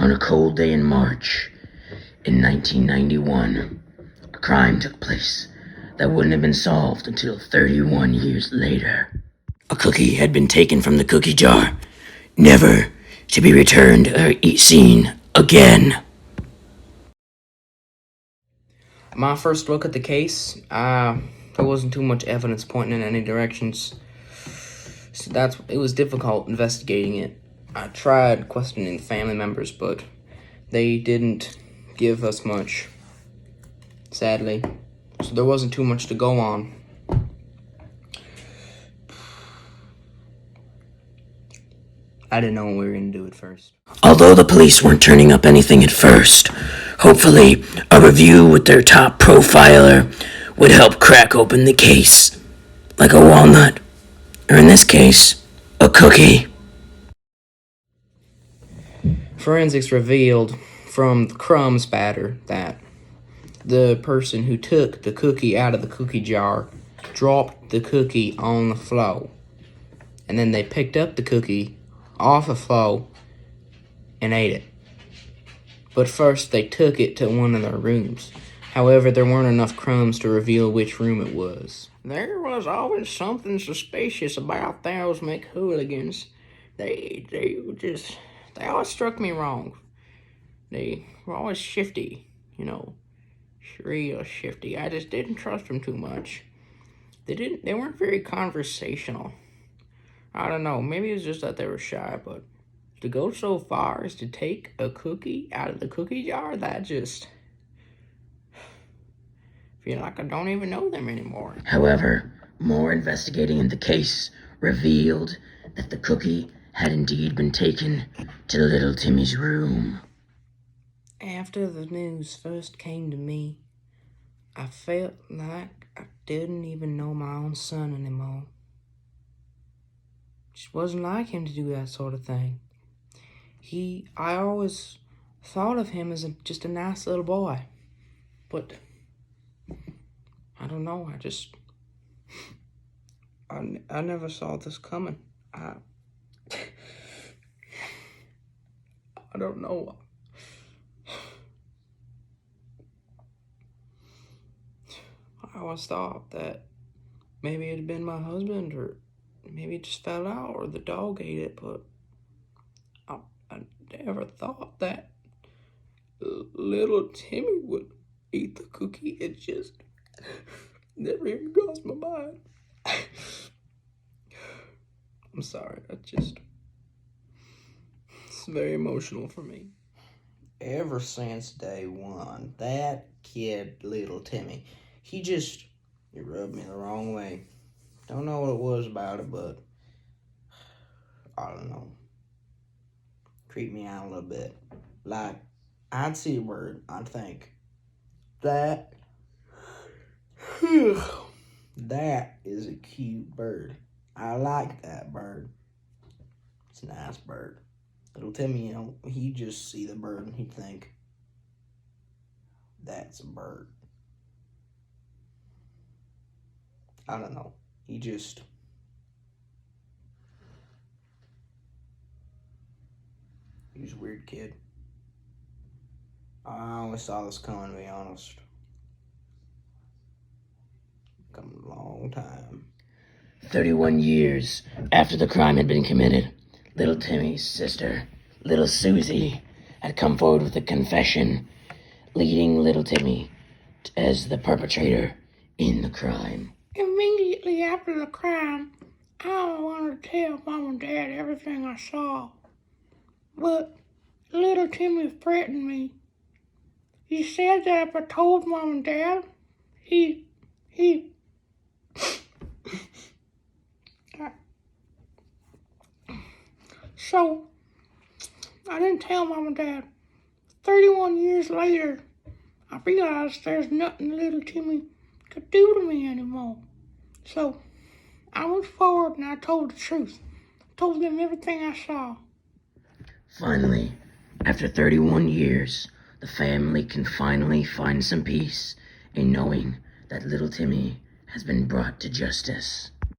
On a cold day in March in 1991, a crime took place that wouldn't have been solved until 31 years later. A cookie had been taken from the cookie jar, never to be returned or seen again. My first look at the case, there wasn't too much evidence pointing in any directions. So it was difficult investigating it. I tried questioning family members, but they didn't give us much, sadly. So there wasn't too much to go on. I didn't know what we were going to do at first. Although the police weren't turning up anything at first, hopefully a review with their top profiler would help crack open the case, like a walnut, or in this case, a cookie. Forensics revealed from the crumb spatter that the person who took the cookie out of the cookie jar dropped the cookie on the floor. And then they picked up the cookie off the floor and ate it. But first they took it to one of their rooms. However, there weren't enough crumbs to reveal which room it was. There was always something suspicious about those McHooligans. They always struck me wrong. They were always shifty, real shifty. I just didn't trust them too much. They weren't very conversational. I don't know, maybe it was just that they were shy, but to go so far as to take a cookie out of the cookie jar, that just feel like I don't even know them anymore. However, more investigating in the case revealed that the cookie had indeed been taken to little Timmy's room. After the news first came to me, I felt like I didn't even know my own son anymore. Just wasn't like him to do that sort of thing. I always thought of him as just a nice little boy. But, I don't know, I never saw this coming. I don't know. I always thought that maybe it had been my husband, or maybe it just fell out, or the dog ate it, but I never thought that little Timmy would eat the cookie. It just never even crossed my mind. I'm sorry, it's very emotional for me. Ever since day one, that kid, little Timmy, he rubbed me the wrong way. Don't know what it was about it, but I don't know. Creeped me out a little bit. Like, I'd see a bird, I'd think, that is a cute bird. I like that bird. It's a nice bird. Little Timmy, he'd just see the bird and he'd think, that's a bird. I don't know. He was a weird kid. I always saw this coming, to be honest. Coming a long time. 31 years after the crime had been committed, little Timmy's sister, little Susie, had come forward with a confession, leading little Timmy as the perpetrator in the crime. Immediately after the crime, I wanted to tell Mom and Dad everything I saw. But little Timmy threatened me. He said that if I told Mom and Dad, he So, I didn't tell Mom and Dad. 31 years later, I realized there's nothing little Timmy could do to me anymore. So, I went forward and I told the truth. I told them everything I saw. Finally, after 31 years, the family can finally find some peace in knowing that little Timmy has been brought to justice.